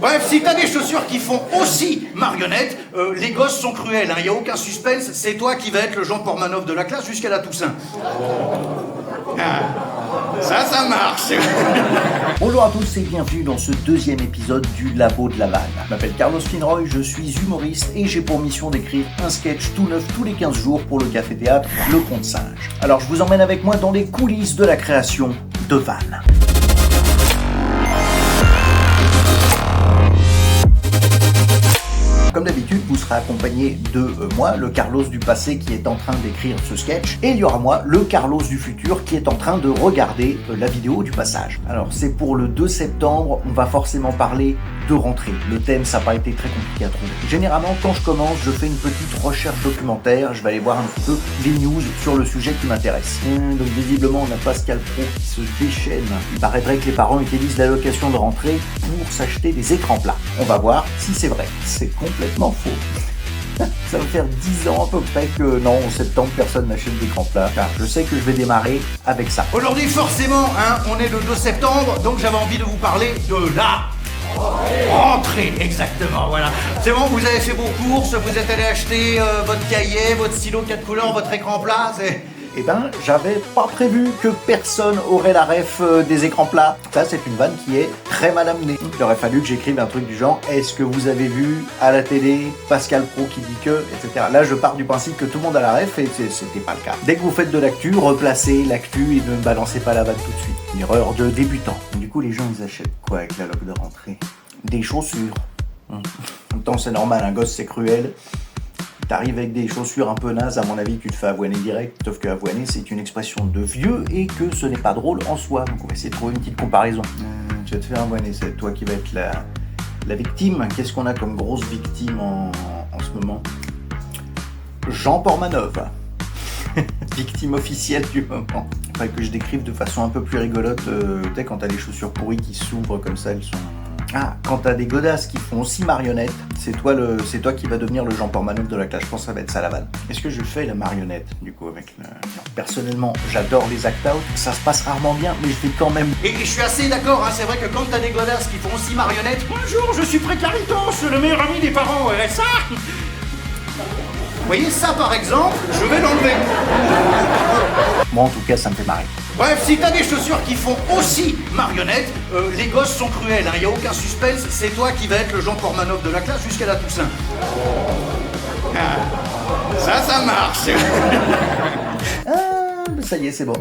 Bref, si t'as des chaussures qui font aussi marionnette, les gosses sont cruels, hein, y a aucun suspense, c'est toi qui vas être le Jean Portmanov de la classe jusqu'à la Toussaint. Ah, ça marche. Bonjour à tous et bienvenue dans ce deuxième épisode du Labo de la Vanne. Je m'appelle Carlos Finroy, je suis humoriste et j'ai pour mission d'écrire un sketch tout neuf tous les 15 jours pour le Café Théâtre Le Conte Singe. Alors je vous emmène avec moi dans les coulisses de la création de Vannes. Comme d'habitude, vous serez accompagné de moi, le Carlos du passé qui est en train d'écrire ce sketch, et il y aura moi, le Carlos du futur qui est en train de regarder la vidéo du passage. Alors c'est pour le 2 septembre, on va forcément parler de rentrée. Le thème, ça n'a pas été très compliqué à trouver. Généralement, quand je commence, je fais une petite recherche documentaire, je vais aller voir un petit peu les news sur le sujet qui m'intéresse. Donc visiblement, on a Pascal Praud qui se déchaîne. Il paraîtrait que les parents utilisent l'allocation de rentrée pour s'acheter des écrans plats. On va voir si c'est vrai. C'est complètement faux. Ça va faire 10 ans à peu près que non, en septembre, personne n'achète d'écran plat. Car je sais que je vais démarrer avec ça. Aujourd'hui, forcément, hein, on est le 2 septembre, donc j'avais envie de vous parler de la rentrée, exactement, voilà. C'est bon, vous avez fait vos courses, vous êtes allé acheter votre cahier, votre stylo 4 couleurs, votre écran plat, c'est... Eh ben, j'avais pas prévu que personne aurait la ref des écrans plats. Ça, c'est une vanne qui est très mal amenée. Il aurait fallu que j'écrive un truc du genre « Est-ce que vous avez vu à la télé Pascal Praud qui dit que... » etc. Là, je pars du principe que tout le monde a la ref et c'était pas le cas. Dès que vous faites de l'actu, replacez l'actu et ne balancez pas la vanne tout de suite. Une erreur de débutant. Du coup, les gens, ils achètent quoi avec la loc de rentrée? Des chaussures. En même temps, c'est normal, un gosse, c'est cruel. T'arrives avec des chaussures un peu nazes, à mon avis, tu te fais avoiner direct. Sauf que avoiner, c'est une expression de vieux et que ce n'est pas drôle en soi. Donc on va essayer de trouver une petite comparaison. Tu vas te faire avoiner, c'est toi qui vas être la victime. Qu'est-ce qu'on a comme grosse victime en ce moment? Jean Portmanov. Victime officielle du moment. Il faudrait que je décrive de façon un peu plus rigolote. Tu sais, quand t'as des chaussures pourries qui s'ouvrent comme ça, elles sont... Ah, quand t'as des godasses qui font aussi marionnette, c'est toi qui vas devenir le Jean Portmanov de la classe. Je pense que ça va être ça la vanne. Est-ce que je fais la marionnette, du coup, avec le... Non. Personnellement, j'adore les act-out. Ça se passe rarement bien, mais je fais quand même... Et je suis assez d'accord, hein, c'est vrai que quand t'as des godasses qui font aussi marionnette... Bonjour, je suis Précaritos, le meilleur ami des parents RSA. Vous voyez, ça par exemple, je vais l'enlever. Moi, en tout cas, ça me fait marrer. Bref, si t'as des chaussures qui font aussi marionnette, les gosses sont cruels, hein, y a aucun suspense, c'est toi qui vas être le Jean Portmanov de la classe jusqu'à la Toussaint. Ah, ça marche. Ça y est, c'est bon.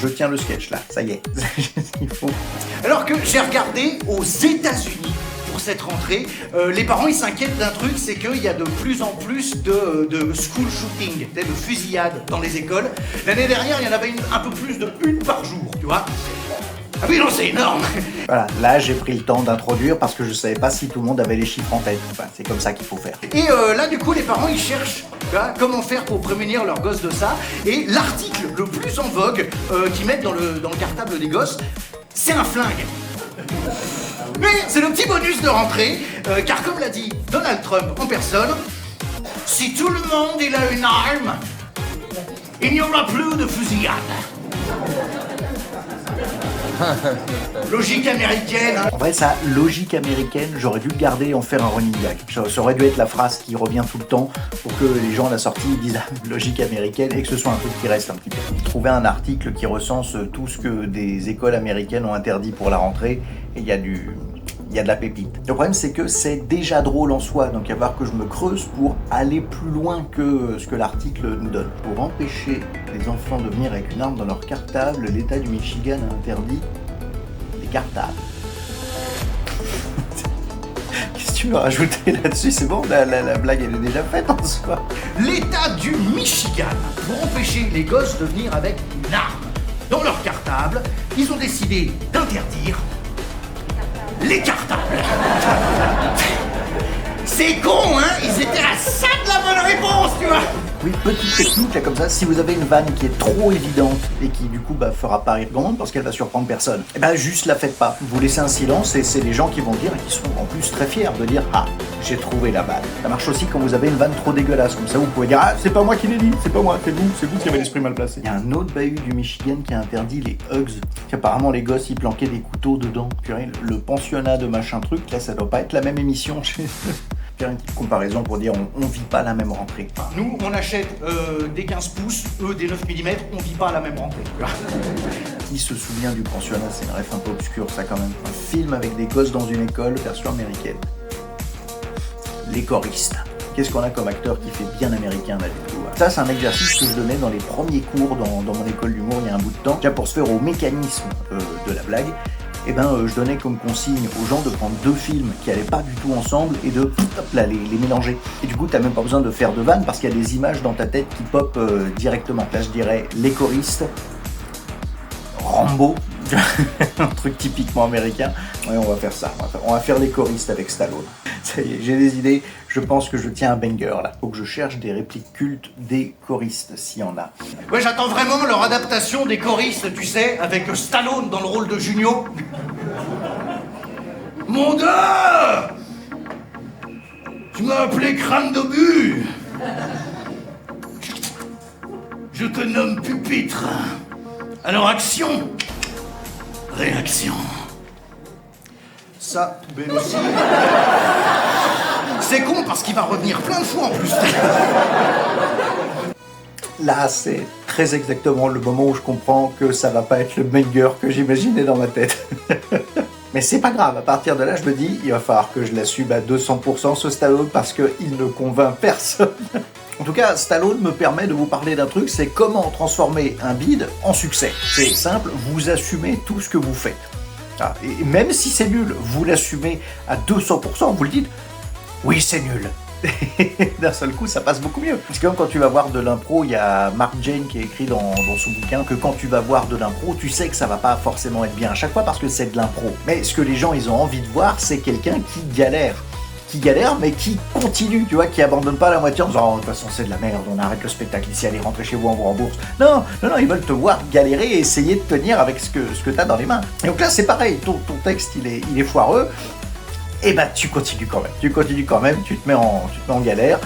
Je tiens le sketch là, ça y est. Il faut... Alors que j'ai regardé aux États-Unis pour cette rentrée, les parents ils s'inquiètent d'un truc, c'est qu'il y a de plus en plus de school shooting, de fusillades dans les écoles. L'année dernière, il y en avait un peu plus de une par jour, tu vois. Ah oui, non, c'est énorme. Voilà, là j'ai pris le temps d'introduire parce que je savais pas si tout le monde avait les chiffres en tête. Enfin, c'est comme ça qu'il faut faire. Et là, du coup, les parents ils cherchent comment faire pour prémunir leurs gosses de ça. Et l'article le plus en vogue qu'ils mettent dans le cartable des gosses, c'est un flingue. Mais c'est le petit bonus de rentrée, car comme l'a dit Donald Trump en personne, si tout le monde il a une arme, il n'y aura plus de fusillade. Logique américaine, hein. En vrai, ça, logique américaine, j'aurais dû le garder et en faire un running gag. Ça aurait dû être la phrase qui revient tout le temps pour que les gens à la sortie disent logique américaine et que ce soit un truc qui reste un petit peu. Trouver un article qui recense tout ce que des écoles américaines ont interdit pour la rentrée et il y a de la pépite. Le problème, c'est que c'est déjà drôle en soi, donc il va falloir que je me creuse pour aller plus loin que ce que l'article nous donne. Pour empêcher les enfants de venir avec une arme dans leur cartable, l'État du Michigan a interdit les cartables. Qu'est-ce que tu veux rajouter là-dessus? C'est bon, la blague elle est déjà faite en soi. L'État du Michigan, pour empêcher les gosses de venir avec une arme dans leur cartable, ils ont décidé d'interdire les cartables. C'est con, hein? Ils étaient à ça de la bonne réponse, tu vois. Oui, petite technique là comme ça, si vous avez une vanne qui est trop évidente et qui du coup fera pas rire grand monde parce qu'elle va surprendre personne, et juste la faites pas. Vous laissez un silence et c'est les gens qui vont dire et qui seront en plus très fiers de dire ah, j'ai trouvé la vanne. Ça marche aussi quand vous avez une vanne trop dégueulasse, comme ça vous pouvez dire ah, c'est pas moi qui l'ai dit, c'est pas moi, c'est vous qui avez l'esprit mal placé. Il y a un autre bahut du Michigan qui a interdit les hugs. Apparemment les gosses ils planquaient des couteaux dedans. Purée, le pensionnat de machin truc, là ça doit pas être la même émission chez faire une petite comparaison pour dire on vit pas la même rentrée. Nous, on achète des 15 pouces, eux des 9 mm, on vit pas la même rentrée. Qui se souvient du pensionnat? C'est une ref un peu obscure ça quand même. Un film avec des gosses dans une école, version américaine. Les choristes. Qu'est-ce qu'on a comme acteur qui fait bien américain là du tout? Ça c'est un exercice que je donnais dans les premiers cours dans mon école d'humour il y a un bout de temps. Déjà pour se faire au mécanisme de la blague. Je donnais comme consigne aux gens de prendre deux films qui allaient pas du tout ensemble et de les mélanger. Et du coup, t'as même pas besoin de faire de vannes parce qu'il y a des images dans ta tête qui popent directement. Là, je dirais Les choristes, Rambo, un truc typiquement américain. Ouais, on va faire ça. On va faire Les choristes avec Stallone. Ça y est, j'ai des idées. Je pense que je tiens un banger là. Faut que je cherche des répliques cultes des choristes, s'il y en a. Ouais, j'attends vraiment leur adaptation des choristes, tu sais, avec Stallone dans le rôle de Junio. Mon gars! Tu m'as appelé crâne d'obus. Je te nomme pupitre. Alors action! Réaction. Ça, ben aussi. C'est con parce qu'il va revenir plein de fois en plus. Là, c'est très exactement le moment où je comprends que ça va pas être le banger que j'imaginais dans ma tête. Mais c'est pas grave, à partir de là, je me dis, il va falloir que je l'assume à 200% ce Stallone parce qu'il ne convainc personne. En tout cas, Stallone me permet de vous parler d'un truc, c'est comment transformer un bide en succès. C'est simple, vous assumez tout ce que vous faites. Ah, et même si c'est nul, vous l'assumez à 200%, vous le dites, oui c'est nul. D'un seul coup, ça passe beaucoup mieux. Parce que quand tu vas voir de l'impro, il y a Mark Jane qui a écrit dans son bouquin que quand tu vas voir de l'impro, tu sais que ça va pas forcément être bien à chaque fois parce que c'est de l'impro. Mais ce que les gens ils ont envie de voir, c'est quelqu'un qui galère mais qui continue, tu vois, qui abandonne pas la moitié en disant oh, de toute façon c'est de la merde, on arrête le spectacle ici, allez rentrer chez vous, on vous rembourse. Non, ils veulent te voir galérer et essayer de tenir avec ce que t'as dans les mains. Et donc là c'est pareil, ton texte il est foireux. Et tu continues quand même, tu te mets en galère.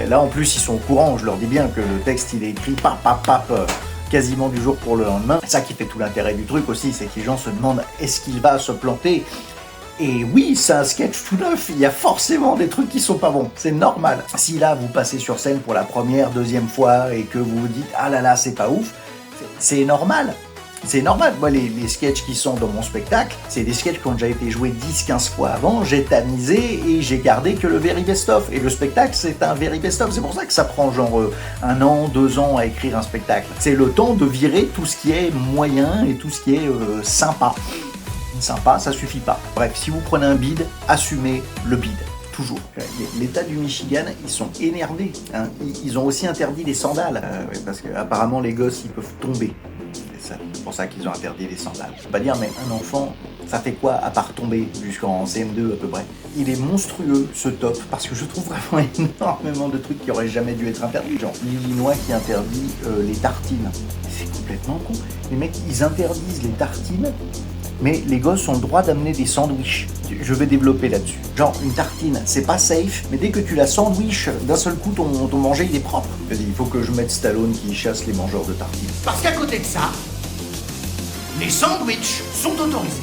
Là en plus ils sont au courant, je leur dis bien que le texte il est écrit quasiment du jour pour le lendemain. C'est ça qui fait tout l'intérêt du truc aussi, c'est que les gens se demandent est-ce qu'il va se planter. Et oui, c'est un sketch tout neuf, il y a forcément des trucs qui sont pas bons, c'est normal. Si là vous passez sur scène pour la première, deuxième fois et que vous vous dites ah là là c'est pas ouf, c'est normal. C'est normal, moi les sketchs qui sont dans mon spectacle, c'est des sketchs qui ont déjà été joués 10-15 fois avant, j'ai tamisé et j'ai gardé que le very best-of. Et le spectacle c'est un very best-of, c'est pour ça que ça prend genre 1 an, 2 ans à écrire un spectacle. C'est le temps de virer tout ce qui est moyen et tout ce qui est sympa. Sympa, ça suffit pas. Bref, si vous prenez un bide, assumez le bide. Toujours. L'État du Michigan, ils sont énervés. Hein. Ils ont aussi interdit les sandales. Parce qu'apparemment les gosses, ils peuvent tomber. C'est pour ça qu'ils ont interdit les sandales. Je peux pas dire, mais un enfant, ça fait quoi à part tomber jusqu'en CM2 à peu près? Il est monstrueux ce top, parce que je trouve vraiment énormément de trucs qui auraient jamais dû être interdits. Genre l'Illinois qui interdit les tartines. C'est complètement con. Les mecs, ils interdisent les tartines, mais les gosses ont le droit d'amener des sandwichs. Je vais développer là-dessus. Genre, une tartine, c'est pas safe, mais dès que tu la sandwich, d'un seul coup, ton manger, il est propre. Vas-y, il faut que je mette Stallone qui chasse les mangeurs de tartines. Parce qu'à côté de ça, les sandwichs sont autorisés.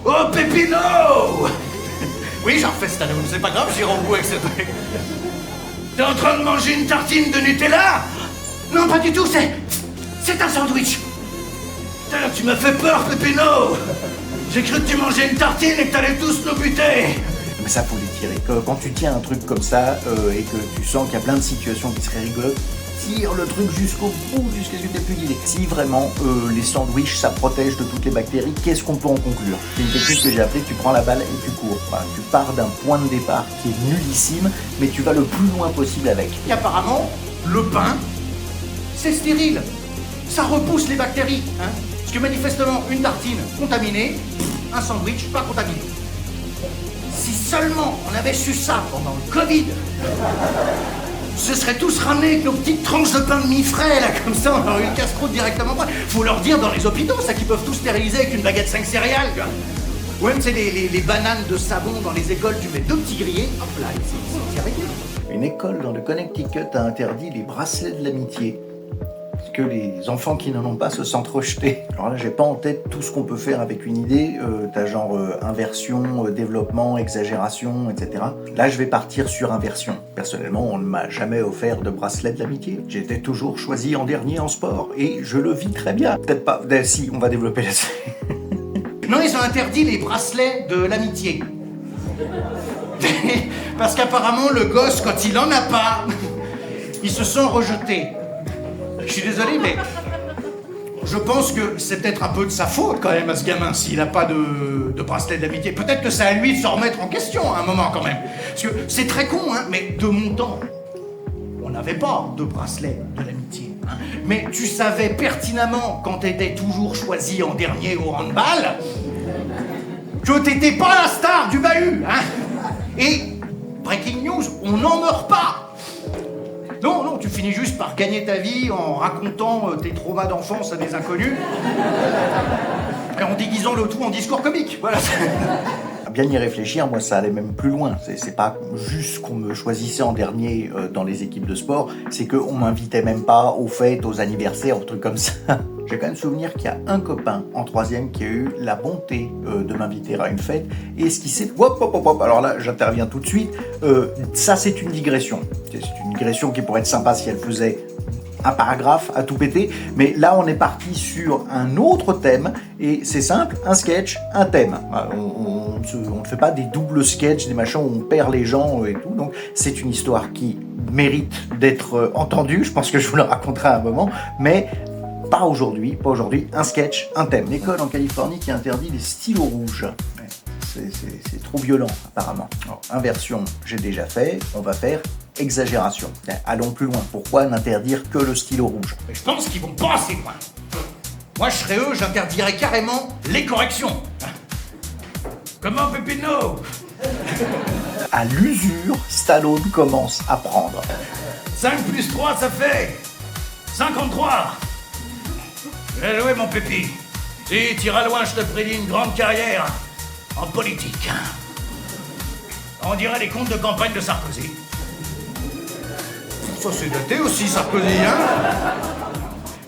Oh, Pépino! Oui, j'en refais Stallone, c'est pas grave, j'irai au bout avec ce truc. T'es en train de manger une tartine de Nutella? Non, pas du tout, c'est un sandwich. Putain, tu m'as fait peur, Pépino! J'ai cru que tu mangeais une tartine et que t'allais tous nous buter! Mais ça, faut les tirer. Quand tu tiens un truc comme ça et que tu sens qu'il y a plein de situations qui seraient rigolotes, tire le truc jusqu'au bout, jusqu'à ce que tu n'aies plus d'idée. Si vraiment les sandwichs ça protège de toutes les bactéries, qu'est-ce qu'on peut en conclure? C'est une technique que j'ai appelée, tu prends la balle et tu cours. Enfin, tu pars d'un point de départ qui est nullissime, mais tu vas le plus loin possible avec. Et apparemment, le pain, c'est stérile. Ça repousse les bactéries. Hein, parce que manifestement, une tartine contaminée, un sandwich pas contaminé. Si seulement on avait su ça pendant le Covid, se seraient tous ramenés avec nos petites tranches de pain de mie frais, là, comme ça, on aurait eu une casse-croûte directement. Faut leur dire dans les hôpitaux, ça, qu'ils peuvent tous stériliser avec une baguette 5 céréales, quoi. Ou même, c'est les bananes de savon dans les écoles, tu mets 2 petits grillés, hop là, c'est réglé. Une école dans le Connecticut a interdit les bracelets de l'amitié. Parce que les enfants qui n'en ont pas se sentent rejetés. Alors là, j'ai pas en tête tout ce qu'on peut faire avec une idée. T'as genre inversion, développement, exagération, etc. Là, je vais partir sur inversion. Personnellement, on ne m'a jamais offert de bracelet de l'amitié. J'étais toujours choisi en dernier en sport. Et je le vis très bien. Peut-être pas... Si, on va développer là-dessus. Non, ils ont interdit les bracelets de l'amitié. Parce qu'apparemment, le gosse, quand il en a pas, il se sent rejeté. Je suis désolé, mais je pense que c'est peut-être un peu de sa faute quand même à ce gamin s'il n'a pas de bracelet d'amitié. Peut-être que c'est à lui de se remettre en question à un moment quand même. Parce que c'est très con, hein, mais de mon temps, on n'avait pas de bracelet de l'amitié. Hein. Mais tu savais pertinemment, quand t'étais toujours choisi en dernier au handball, que t'étais pas la star du bahut. Hein. Et, breaking news, on n'en meurt pas. Non, tu finis juste par gagner ta vie en racontant tes traumas d'enfance à des inconnus et en déguisant le tout en discours comique. Voilà. À bien y réfléchir, moi ça allait même plus loin. C'est pas juste qu'on me choisissait en dernier dans les équipes de sport, c'est qu'on m'invitait même pas aux fêtes, aux anniversaires, aux trucs comme ça. J'ai quand même souvenir qu'il y a un copain en 3e qui a eu la bonté de m'inviter à une fête. Et ce qui s'est... Hop, alors là, j'interviens tout de suite. Ça, c'est une digression. C'est une digression qui pourrait être sympa si elle faisait un paragraphe à tout péter. Mais là, on est parti sur un autre thème. Et c'est simple, un sketch, un thème. On ne fait pas des doubles sketchs, des machins où on perd les gens et tout. Donc, c'est une histoire qui mérite d'être entendue. Je pense que je vous la raconterai à un moment. Mais... pas aujourd'hui, un sketch, un thème. Une école en Californie qui interdit les stylos rouges. C'est trop violent, apparemment. Alors, inversion, j'ai déjà fait, on va faire exagération. Allons plus loin, pourquoi n'interdire que le stylo rouge? Mais je pense qu'ils vont pas assez loin. Moi, je serais eux, j'interdirais carrément les corrections. Comment, Pépino? À l'usure, Stallone commence à prendre. 5 plus 3, ça fait 53. Bien joué, mon Pépi. Si t'iras loin, je te prédis une grande carrière en politique. On dirait les comptes de campagne de Sarkozy. Ça, c'est daté aussi, Sarkozy, hein?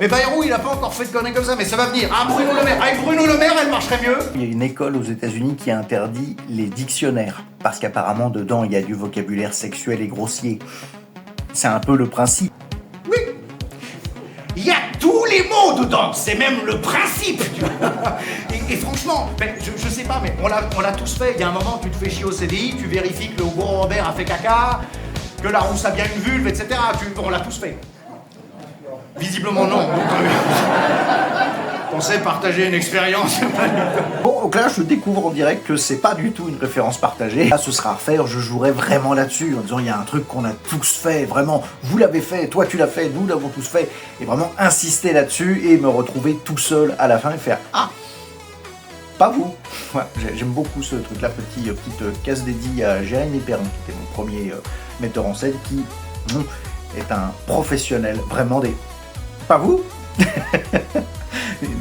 Mais Bayrou, il a pas encore fait de conneries comme ça, mais ça va venir. Ah, Bruno Le Maire. Avec Bruno Le Maire, elle marcherait mieux. Il y a une école aux États-Unis qui a interdit les dictionnaires, parce qu'apparemment, dedans, il y a du vocabulaire sexuel et grossier. C'est un peu le principe. Oui. Il y a tous les mots dedans, c'est même le principe. Et franchement, ben, je sais pas, mais on l'a tous fait. Il y a un moment, tu te fais chier au CDI, tu vérifies que le gros Robert a fait caca, que la rousse a bien une vulve, etc. On l'a tous fait. Visiblement non. Pensais partager une expérience. Bon, donc là, je découvre en direct que c'est pas du tout une référence partagée. Là, ce sera à refaire, je jouerai vraiment là-dessus, en disant il y a un truc qu'on a tous fait, vraiment, vous l'avez fait, toi tu l'as fait, nous l'avons tous fait, et vraiment insister là-dessus et me retrouver tout seul à la fin et faire ah, pas vous. Ouais, j'aime beaucoup ce truc-là, petite case dédiée à Jérémy Perrin, qui était mon premier metteur en scène, qui est un professionnel, vraiment des... Pas vous.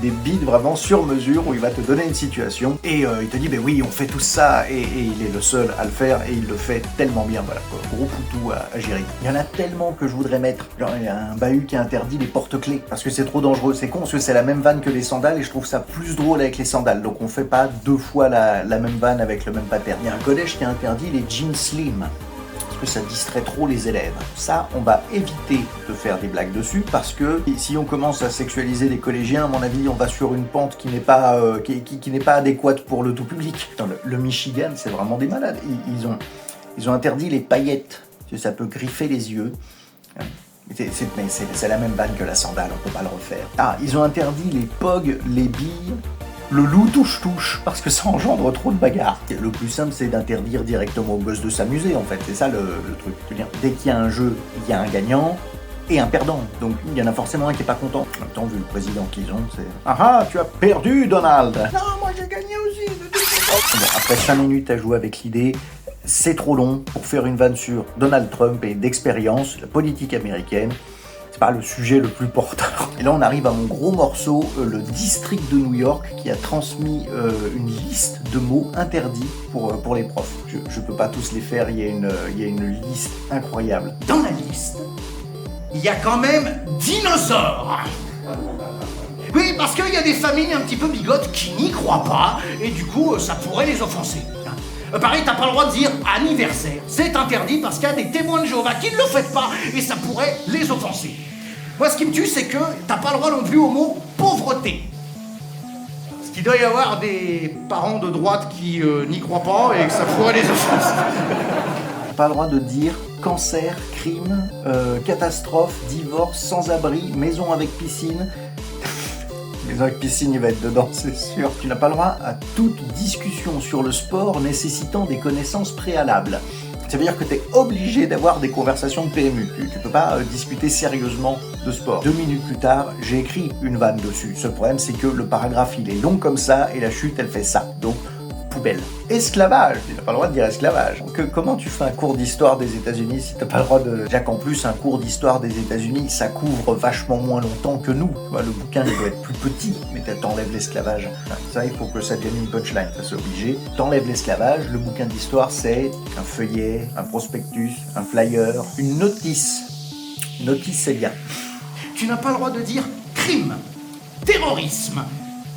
Des bides vraiment sur mesure où il va te donner une situation et il te dit ben oui on fait tout ça et il est le seul à le faire et il le fait tellement bien, voilà quoi. Gros poutou à gérer. Il y en a tellement que je voudrais mettre, genre il y a un bahut qui interdit les porte-clés parce que c'est trop dangereux, c'est con parce que c'est la même vanne que les sandales et je trouve ça plus drôle avec les sandales, donc on fait pas 2 fois la même vanne avec le même pattern. Il y a un collège qui a interdit les jeans slim parce que ça distrait trop les élèves. Ça, on va éviter de faire des blagues dessus parce que si on commence à sexualiser les collégiens, à mon avis, on va sur une pente qui n'est pas, qui n'est pas adéquate pour le tout public. Dans le Michigan, c'est vraiment des malades. Ils ont interdit les paillettes, parce que ça peut griffer les yeux. C'est la même vanne que la sandale, on peut pas le refaire. Ah, ils ont interdit les pogs, les billes, le loup touche-touche, parce que ça engendre trop de bagarres. Le plus simple, c'est d'interdire directement aux gosses de s'amuser, en fait. C'est ça le truc. C'est-à-dire, dès qu'il y a un jeu, il y a un gagnant et un perdant. Donc, il y en a forcément un qui est pas content. En même temps, vu le président qu'ils ont, c'est... Ah ah, tu as perdu, Donald! Non, moi j'ai gagné aussi! Bon, après 5 minutes à jouer avec l'idée, c'est trop long pour faire une vanne sur Donald Trump et d'expérience, la politique américaine. C'est pas le sujet le plus porteur. Et là, on arrive à mon gros morceau, le district de New York qui a transmis une liste de mots interdits pour les profs. Je peux pas tous les faire, il y a une liste incroyable. Dans la liste, il y a quand même dinosaures. Oui, parce qu'il y a des familles un petit peu bigotes qui n'y croient pas, et du coup, ça pourrait les offenser. Pareil, t'as pas le droit de dire anniversaire. C'est interdit parce qu'il y a des témoins de Jéhovah qui ne le font pas, et ça pourrait les offenser. Moi, ce qui me tue, c'est que t'as pas le droit non plus au mot pauvreté. Parce qu'il doit y avoir des parents de droite qui n'y croient pas, et que ça pourrait les offenser. Pas le droit de dire cancer, crime, catastrophe, divorce, sans-abri, maison avec piscine. Maison avec piscine, il va être dedans, c'est sûr. Tu n'as pas le droit à toute discussion sur le sport nécessitant des connaissances préalables. Ça veut dire que tu es obligé d'avoir des conversations de PMU. Tu peux pas discuter sérieusement de sport. 2 minutes plus tard, j'ai écrit une vanne dessus. Ce problème, c'est que le paragraphe, il est long comme ça et la chute, elle fait ça. Donc, poubelle. Esclavage, tu n'as pas le droit de dire esclavage. Comment tu fais un cours d'histoire des États-Unis si tu n'as pas le droit de... Déjà qu'en plus, un cours d'histoire des États-Unis, ça couvre vachement moins longtemps que nous. Le bouquin, il doit être plus petit, mais t'enlèves l'esclavage. Ça, il faut que ça devienne une punchline, ça c'est obligé. T'enlèves l'esclavage, le bouquin d'histoire, c'est un feuillet, un prospectus, un flyer, une notice. Notice, c'est bien. Tu n'as pas le droit de dire crime, terrorisme,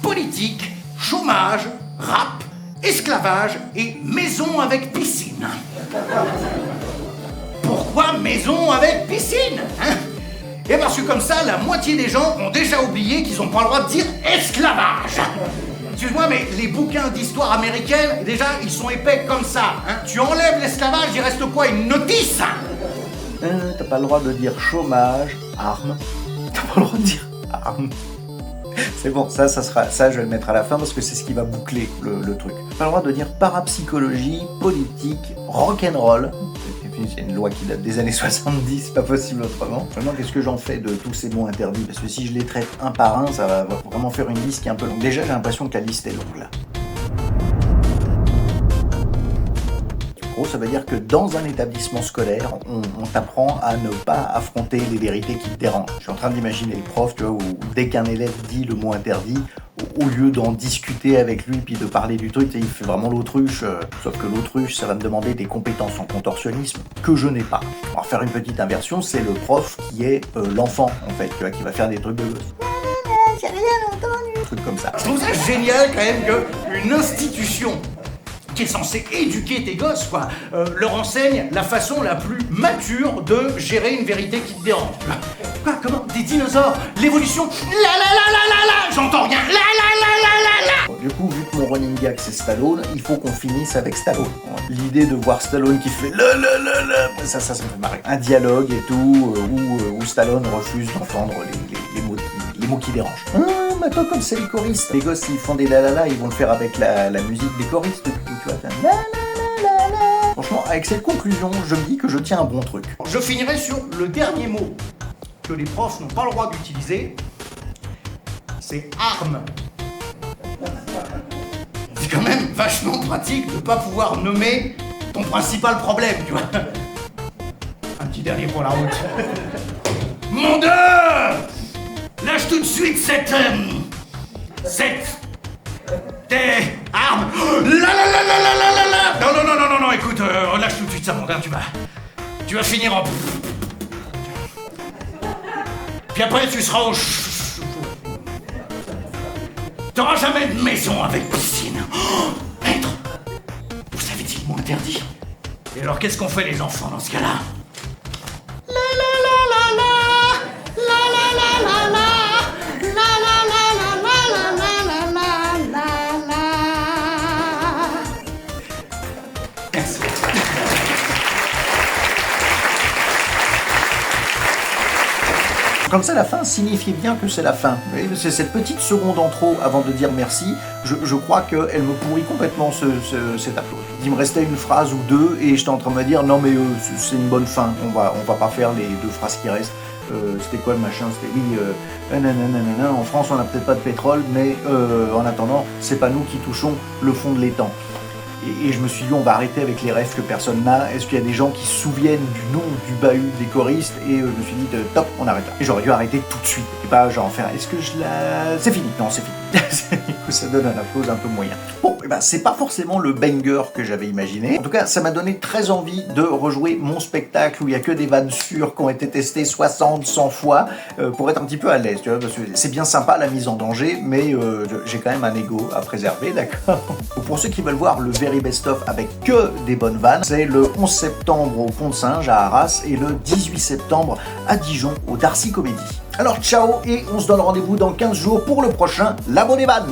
politique, chômage, rap, esclavage et maison avec piscine. Pourquoi maison avec piscine, hein? Et parce que comme ça, la moitié des gens ont déjà oublié qu'ils n'ont pas le droit de dire esclavage. Excuse-moi, mais les bouquins d'histoire américaine, déjà, ils sont épais comme ça, hein? Tu enlèves l'esclavage, il reste quoi? Une notice? T'as pas le droit de dire chômage, armes. T'as pas le droit de dire armes. C'est bon, ça je vais le mettre à la fin parce que c'est ce qui va boucler le truc. Pas le droit de dire parapsychologie, politique, rock'n'roll. C'est une loi qui date des années 70, c'est pas possible autrement. Vraiment, qu'est-ce que j'en fais de tous ces mots interdits? Parce que si je les traite un par un, ça va vraiment faire une liste qui est un peu longue. Déjà, j'ai l'impression que la liste est longue là. Ça veut dire que dans un établissement scolaire, on t'apprend à ne pas affronter les vérités qui te dérangent. Je suis en train d'imaginer les profs, tu vois, où dès qu'un élève dit le mot interdit, au lieu d'en discuter avec lui puis de parler du truc, il fait vraiment l'autruche. Sauf que l'autruche, ça va me demander des compétences en contorsionnisme que je n'ai pas. On va faire une petite inversion, c'est le prof qui est l'enfant, en fait, tu vois, qui va faire des trucs de gosse. J'ai rien entendu. Trucs comme ça. Je trouve ça génial quand même qu'une institution qui est censé éduquer tes gosses, quoi, leur enseigne la façon la plus mature de gérer une vérité qui te dérange. Quoi, comment? Des dinosaures? L'évolution? La, j'entends rien. La. Du coup, vu que mon running gag c'est Stallone, il faut qu'on finisse avec Stallone. L'idée de voir Stallone qui fait la, ça me fait marrer. Un dialogue et tout, où Stallone refuse d'entendre les mots qui dérangent. Maintenant, comme c'est les choristes, les gosses, ils font des la, ils vont le faire avec la musique des choristes. Du coup, tu vois, t'as la. Franchement, avec cette conclusion, je me dis que je tiens un bon truc. Je finirai sur le dernier mot que les profs n'ont pas le droit d'utiliser. C'est arme. C'est quand même vachement pratique de ne pas pouvoir nommer ton principal problème, tu vois. Un petit dernier pour la route. Mon Dieu! Lâche tout de suite cette arme. Non, écoute, relâche tout de suite ça, mon gars, tu vas finir en... Puis après, tu seras au... T'auras jamais de maison avec piscine. Oh, maître, vous savez dit le mot interdit. Et alors, qu'est-ce qu'on fait les enfants dans ce cas-là? Comme ça, la fin signifiait bien que c'est la fin. C'est cette petite seconde en trop avant de dire merci. Je crois qu'elle me pourrit complètement cet upload. Il me restait une phrase ou deux et j'étais en train de me dire non mais c'est une bonne fin. On va pas faire les 2 phrases qui restent. C'était quoi le machin? C'était oui, nanana. En France on n'a peut-être pas de pétrole, mais en attendant, c'est pas nous qui touchons le fond de l'étang. Et je me suis dit, on va arrêter avec les refs que personne n'a. Est-ce qu'il y a des gens qui se souviennent du nom du bahut des choristes? Et je me suis dit, top, on arrête là. Et j'aurais dû arrêter tout de suite. Et pas genre faire, est-ce que je la... C'est fini. Non, c'est fini. Du coup, ça donne un applause un peu moyen. Bon, et ben, c'est pas forcément le banger que j'avais imaginé. En tout cas, ça m'a donné très envie de rejouer mon spectacle où il y a que des vannes sûres qui ont été testées 60, 100 fois pour être un petit peu à l'aise, tu vois, parce que c'est bien sympa la mise en danger, mais j'ai quand même un ego à préserver, d'accord? Pour ceux qui veulent voir le very best-of avec que des bonnes vannes, c'est le 11 septembre au Pont-de-Singe à Arras et le 18 septembre à Dijon au Darcy Comédie. Alors ciao et on se donne rendez-vous dans 15 jours pour le prochain Labo des vannes.